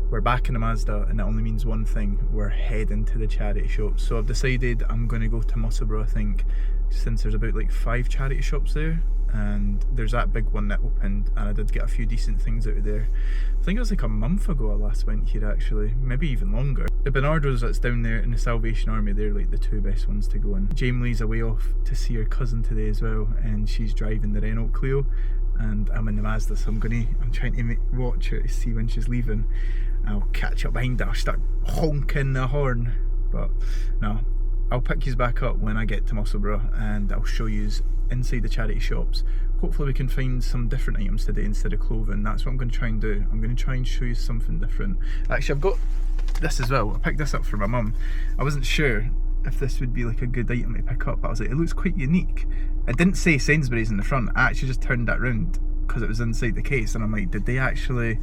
we're back in the Mazda, and it only means one thing: we're heading to the charity shops. So I've decided I'm going to go to Musselburgh, I think, since there's about like 5 charity shops there, and there's that big one that opened, and I did get a few decent things out of there. I think it was like a month ago I last went here, actually, maybe even longer. The Bernardo's that's down there and the Salvation Army, they're like the 2 best ones to go in. Jamie's away off to see her cousin today as well, and she's driving the Renault Clio, and I'm in the Mazda, so I'm trying to watch her to see when she's leaving. I'll catch up behind her, I'll start honking the horn, but no, I'll pick you back up when I get to Musselburgh, and I'll show you inside the charity shops. Hopefully we can find some different items today instead of clothing. That's what I'm going to try and do. I'm going to try and show you something different. Actually, I've got this as well. I picked this up for my mum. I wasn't sure if this would be like a good item to pick up, but I was like, it looks quite unique. It didn't say Sainsbury's in the front. I actually just turned that round because it was inside the case, and I'm like, did they actually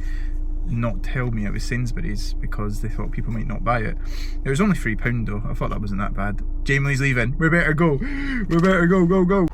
not tell me it was Sainsbury's because they thought people might not buy it? It was only £3 though. I thought that wasn't that bad. Jamie's leaving. We better go. We better go, go, go.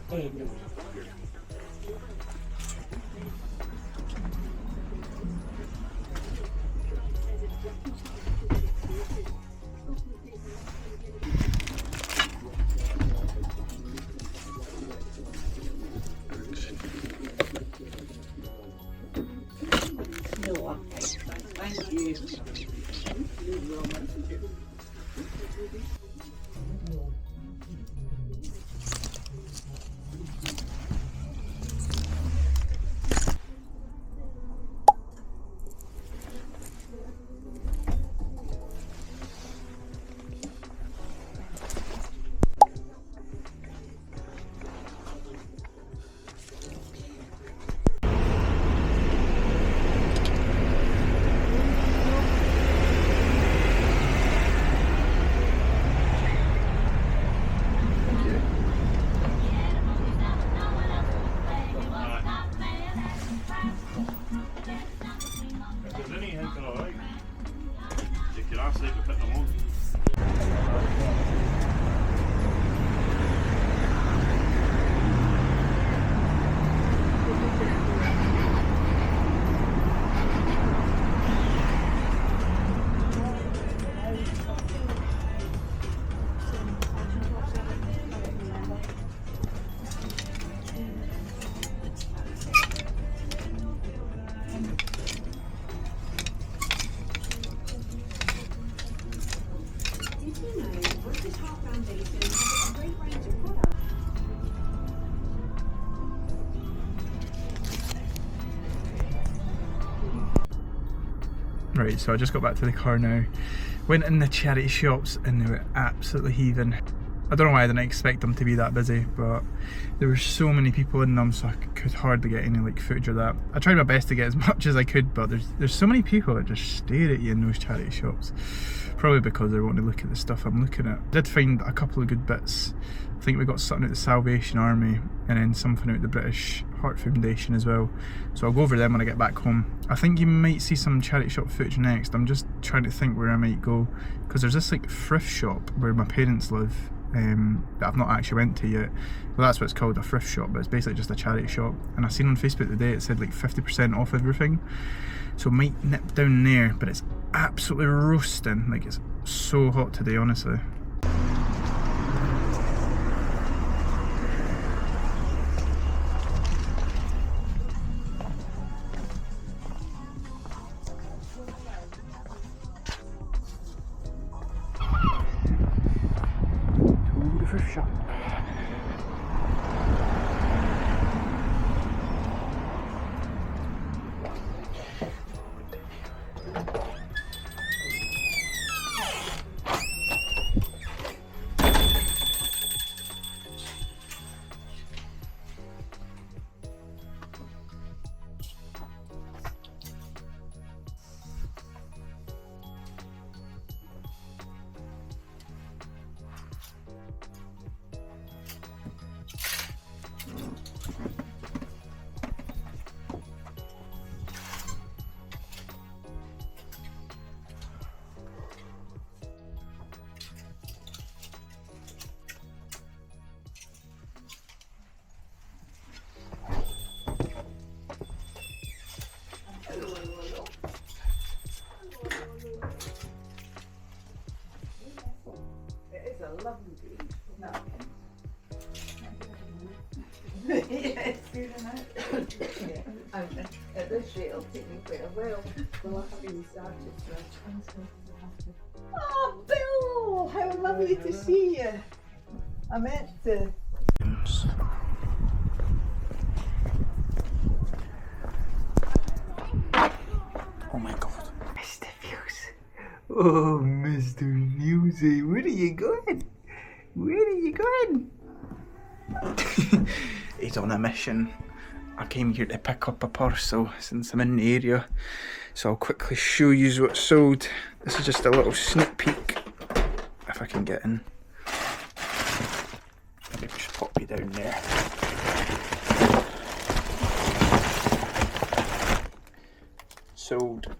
Thank you. Right, so I just got back to the car now. Went in the charity shops and they were absolutely heaving. I don't know why I didn't expect them to be that busy, but there were so many people in them, so I could hardly get any like footage of that. I tried my best to get as much as I could, but there's so many people that just stare at you in those charity shops. Probably because they want to look at the stuff I'm looking at. I did find a couple of good bits. I think we got something at the Salvation Army and then something out the British Heart Foundation as well. So I'll go over them when I get back home. I think you might see some charity shop footage next. I'm just trying to think where I might go, because there's this like thrift shop where my parents live that I've not actually went to yet. Well, that's what it's called, a thrift shop, but it's basically just a charity shop. And I seen on Facebook today it said like 50% off everything. So I might nip down there, but it's absolutely roasting. Like, it's so hot today, honestly. To the thrift shop. Yes, good enough. At this rate, it'll take me quite a while. Well, I haven't even started, so oh, Bill! How lovely to see you. I meant to. Oh my god. Mr. Fuse. Oh, Mr. Fuse, where are you going? Where are you going? He's on a mission. I came here to pick up a parcel since I'm in the area, so I'll quickly show you what's sold. This is just a little sneak peek, if I can get in. Let me just pop you down there. Sold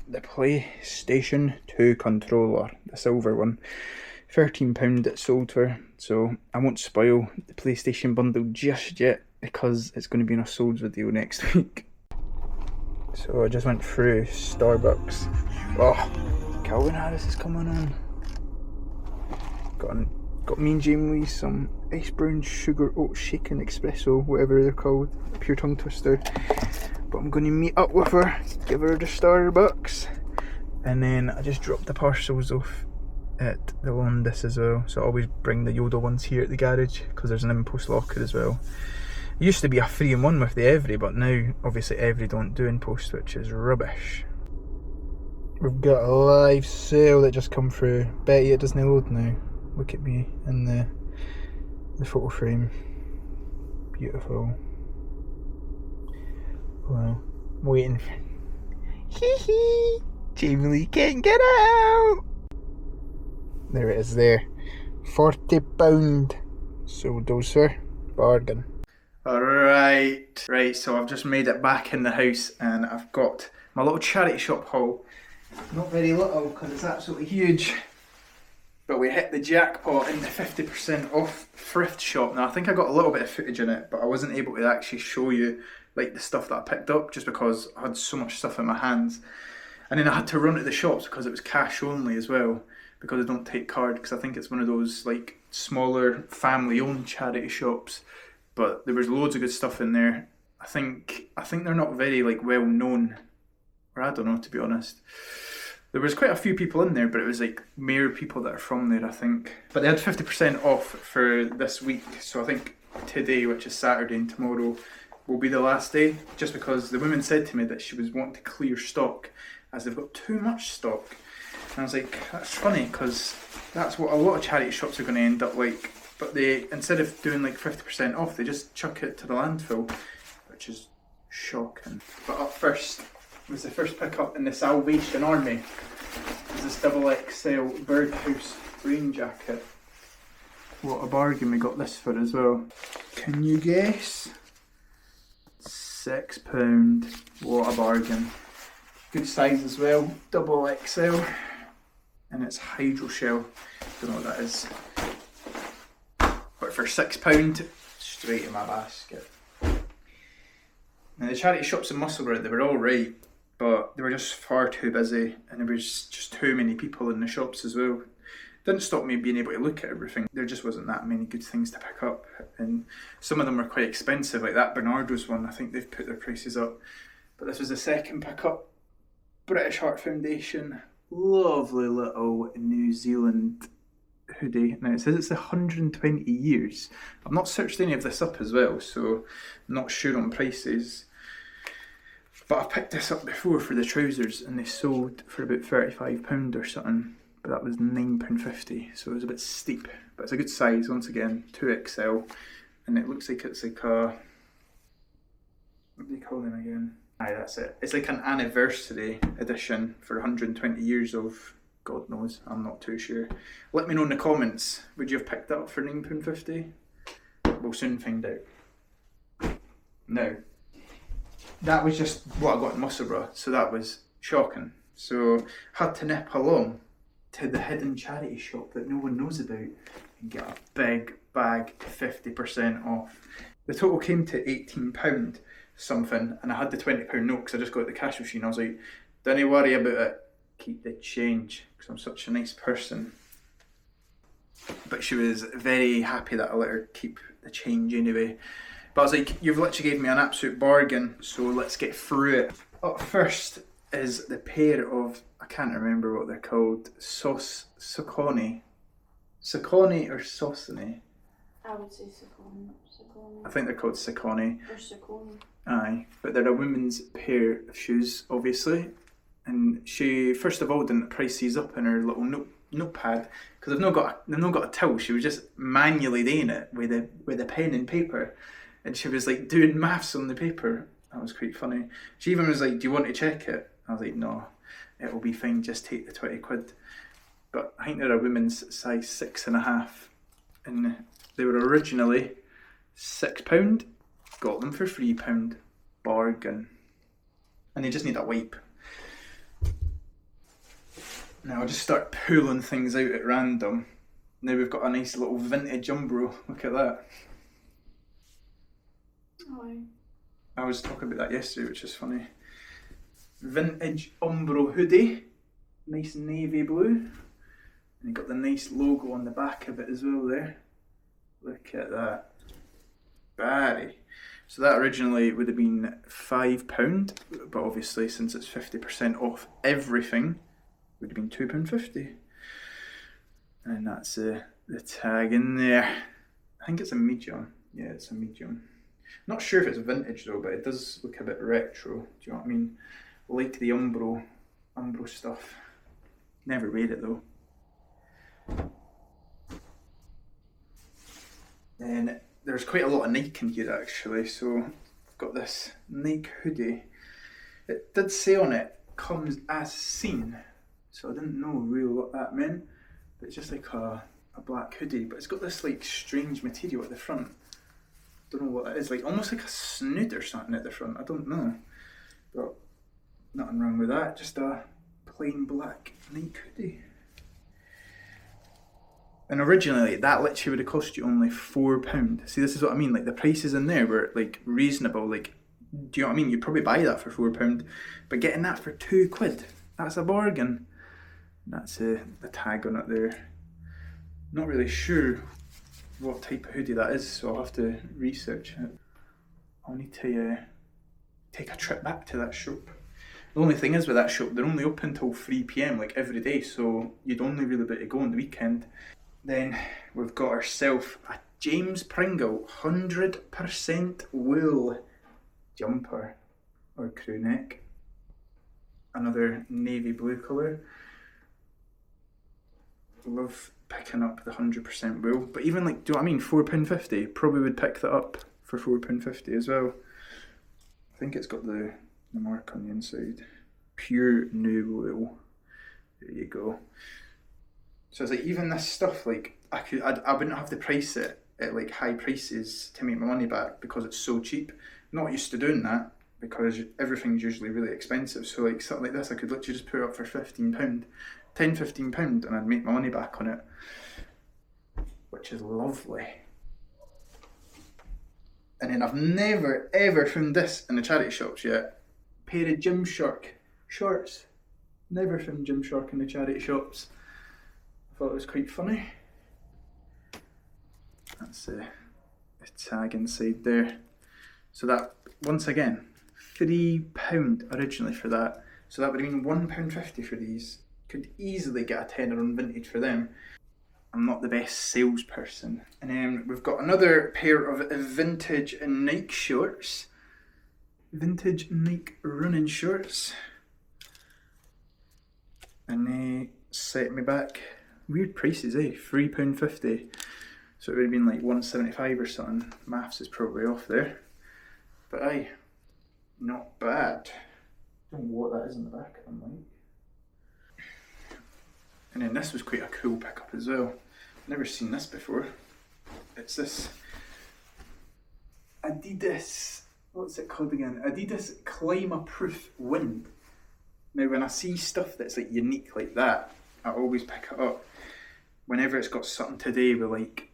the PlayStation 2 controller, the silver one. £13 it sold for, so I won't spoil the PlayStation bundle just yet because it's going to be in a solds video next week. So I just went through Starbucks. Oh, Calvin Harris is coming on. Got me and Jamie some ice brown sugar oat shaken espresso, whatever they're called, pure tongue twister. But I'm going to meet up with her, give her the Starbucks, and then I just dropped the parcels off at the Londis as well. So I always bring the Yoda ones here at the garage because there's an in-post locker as well. It used to be a 3-in-1 with the Every, but now obviously Every don't do in-post, which is rubbish. We've got a live sale that just come through. Betty, it doesn't load now. Look at me in the photo frame. Beautiful. Well, I'm waiting for... Hee hee! Jamie Lee can't get out! There it is there. £40. Sold those, sir. Bargain. Alright. Right, so I've just made it back in the house and I've got my little charity shop haul. Not very little because it's absolutely huge. But we hit the jackpot in the 50% off thrift shop. Now I think I got a little bit of footage in it, but I wasn't able to actually show you like the stuff that I picked up just because I had so much stuff in my hands. And then I had to run to the shops because it was cash only as well, because I don't take card, because I think it's one of those like smaller family owned charity shops. But there was loads of good stuff in there. I think they're not very like well known, or I don't know, to be honest. There was quite a few people in there, but it was like mere people that are from there, I think. But they had 50% off for this week, so I think today, which is Saturday, and tomorrow will be the last day, just because the woman said to me that she was wanting to clear stock as they've got too much stock. And I was like, that's funny, because that's what a lot of charity shops are going to end up like. But they, instead of doing like 50% off, they just chuck it to the landfill, which is shocking. But up first was the first pickup in the Salvation Army. It's this XXL birdhouse rain jacket. What a bargain we got this for as well. Can you guess? £6. What a bargain. Good size as well, XXL. And it's hydro shell. Don't know what that is. But for £6, straight in my basket. Now the charity shops in Musselburgh, they were alright, but they were just far too busy, and there was just too many people in the shops as well. Didn't stop me being able to look at everything. There just wasn't that many good things to pick up, and some of them were quite expensive, like that Bernardo's one. I think they've put their prices up. But this was the second pickup. British Heart Foundation, lovely little New Zealand hoodie. Now it says it's 120 years. I've not searched any of this up as well, so I'm not sure on prices. But I picked this up before for the trousers, and they sold for about £35 or something. But that was £9.50, so it was a bit steep. But it's a good size, once again, 2XL. And it looks like it's like a... what do you call them again? Aye, that's it. It's like an anniversary edition for 120 years of... God knows, I'm not too sure. Let me know in the comments, would you have picked that up for £9.50? We'll soon find out. Now, that was just what I got in Musselburgh, so that was shocking. So I had to nip along to the hidden charity shop that no one knows about and get a big bag 50% off. The total came to £18 something, and I had the £20 note because I just got the cash machine. I was like, don't worry about it, keep the change, because I'm such a nice person. But she was very happy that I let her keep the change anyway. But I was like, you've literally gave me an absolute bargain, so let's get through it. Up first is the pair of, I can't remember what they're called, Saucony. Saucony or Saucony? I would say Saucony. I think they're called Saucony. Or Saucony. Aye, but they're a women's pair of shoes, obviously. And she, first of all, didn't price these up in her little notepad, because they've not got a till. She was just manually doing it with a pen and paper. And she was like doing maths on the paper. That was quite funny. She even was like, do you want to check it? I was like, no, it will be fine, just take the 20 quid. But I think they're a women's size 6.5. And they were originally £6. Got them for £3. Bargain. And they just need a wipe. Now I'll just start pulling things out at random. Now we've got a nice little vintage Umbro. Look at that. Oh. I was talking about that yesterday, which is funny. Vintage Umbro hoodie. Nice navy blue. And you got the nice logo on the back of it as well there. Look at that. Barry. So that originally would have been £5, but obviously since it's 50% off everything, would have been £2.50. And that's the tag in there. I think it's a medium. Yeah, it's a medium. Not sure if it's vintage though, but it does look a bit retro. Do you know what I mean? Like the Umbro stuff. Never wear it though. Then there's quite a lot of Nike in here actually. So I've got this Nike hoodie. It did say on it, comes as seen. So I didn't know really what that meant. But it's just like a black hoodie. But it's got this like strange material at the front. Don't know what that is, like almost like a snood or something at the front. I don't know, but nothing wrong with that. Just a plain black Nike hoodie. And originally that literally would have cost you only £4. See, this is what I mean. Like the prices in there were like reasonable. Like, do you know what I mean? You'd probably buy that for £4, but getting that for £2, that's a bargain. That's the tag on it there. Not really sure what type of hoodie that is, so I'll have to research it. I'll need to take a trip back to that shop. The only thing is with that shop, they're only open till 3 PM like every day, so you'd only really be able to go on the weekend. Then we've got ourselves a James Pringle 100% wool jumper or crew neck. another navy blue colour. Love picking up the 100% wool, but even like, do you know what I mean, £4.50, probably would pick that up for £4.50 as well. I think it's got the mark on the inside. Pure new wool. There you go. So it's like, even this stuff, like I wouldn't have to price it at like high prices to make my money back because it's so cheap. Not used to doing that because everything's usually really expensive. So like something like this, I could literally just put it up for £15, £10-15, and I'd make my money back on it, which is lovely. And then I've never ever found this in the charity shops yet. Pair of Gymshark shorts. Never found Gymshark in the charity shops. I thought it was quite funny. That's a tag inside there. So that, once again, £3 originally for that. So that would have been £1.50 for these. Could easily get a tenner on vintage for them. I'm not the best salesperson. And then we've got another pair of vintage Nike shorts. Vintage Nike running shorts. And they set me back. Weird prices, eh? £3.50. So it would have been like £1.75 or something. Maths is probably off there. But aye, not bad. Don't know what that is in the back of them like. And then this was quite a cool pickup as well. Never seen this before. It's this Adidas, what's it called again? Adidas Climate-Proof Wind. Now when I see stuff that's like unique like that, I always pick it up. Whenever it's got something to do with like,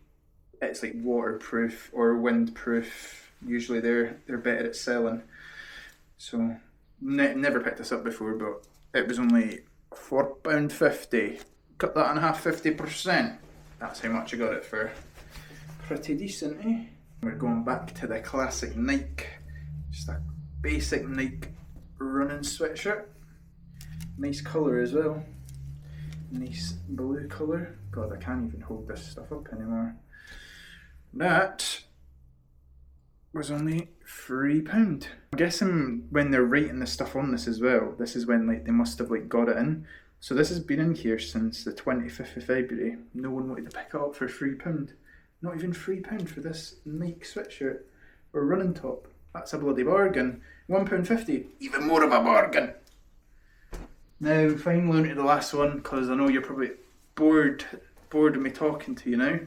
it's like waterproof or windproof, usually they're better at selling. So never picked this up before, but it was only £4.50. Cut that in half, 50%. That's how much I got it for. Pretty decent, eh? We're going back to the classic Nike. Just a basic Nike running sweatshirt. Nice colour as well. Nice blue colour. God, I can't even hold this stuff up anymore. That was only £3. I'm guessing when they're writing the stuff on this as well, this is when like they must have like got it in. So this has been in here since the 25th of February. No one wanted to pick it up for £3. Not even £3 for this Nike sweatshirt or running top. That's a bloody bargain. £1.50, even more of a bargain. Now finally on to the last one, because I know you're probably bored of me talking to you now.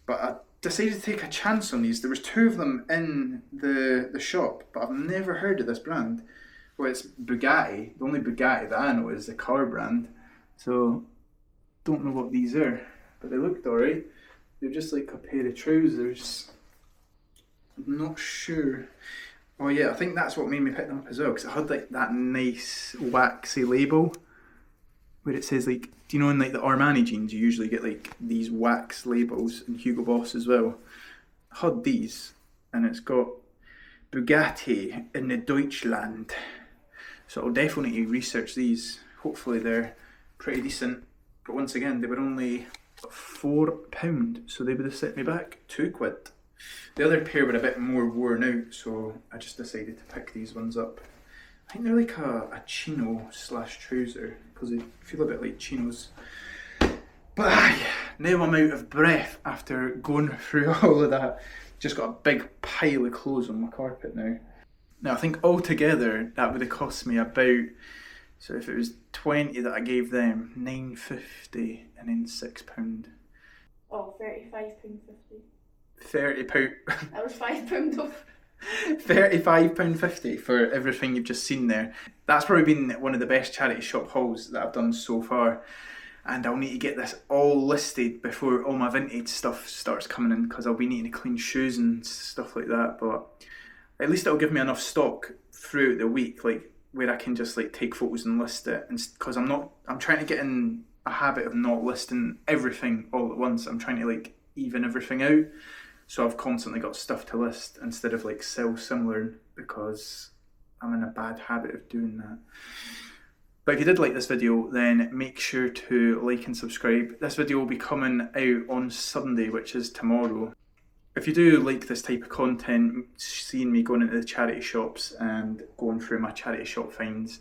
But I decided to take a chance on these. There was 2 of them in the shop, but I've never heard of this brand. Well, it's Bugatti. The only Bugatti that I know is the car brand. So, don't know what these are, but they looked alright. They're just like a pair of trousers. I'm not sure. Oh yeah, I think that's what made me pick them up as well, because it had like that nice waxy label where it says like, do you know in like the Armani jeans you usually get like these wax labels, and Hugo Boss as well. I had these, and it's got Bugatti in the Deutschland. So I'll definitely research these. Hopefully they're pretty decent. But once again, they were only £4, so they would have set me back £2. The other pair were a bit more worn out, so I just decided to pick these ones up. I think they're like a chino slash trouser, because they feel a bit like chinos. But aye, now I'm out of breath after going through all of that. Just got a big pile of clothes on my carpet now. Now I think altogether that would have cost me about, so if it was 20 that I gave them, £9.50 and then £6. Oh, £35.50. £30. That was £5 off. £35.50 for everything you've just seen there. That's probably been one of the best charity shop hauls that I've done so far. And I'll need to get this all listed before all my vintage stuff starts coming in, because I'll be needing to clean shoes and stuff like that. But at least it'll give me enough stock throughout the week, like where I can just like take photos and list it. And because I'm trying to get in a habit of not listing everything all at once. I'm trying to like even everything out. So I've constantly got stuff to list instead of like sell similar, because I'm in a bad habit of doing that. But if you did like this video, then make sure to like and subscribe. This video will be coming out on Sunday, which is tomorrow. If you do like this type of content, seeing me going into the charity shops and going through my charity shop finds,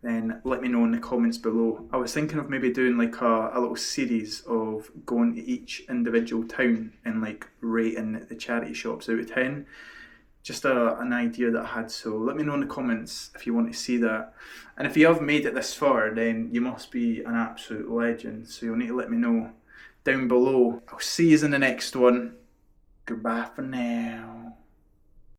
then let me know in the comments below. I was thinking of maybe doing like a little series of going to each individual town and like rating the charity shops out of 10. Just an idea that I had, so let me know in the comments if you want to see that. And if you have made it this far, then you must be an absolute legend, so you'll need to let me know down below. I'll see you in the next one. Goodbye for now.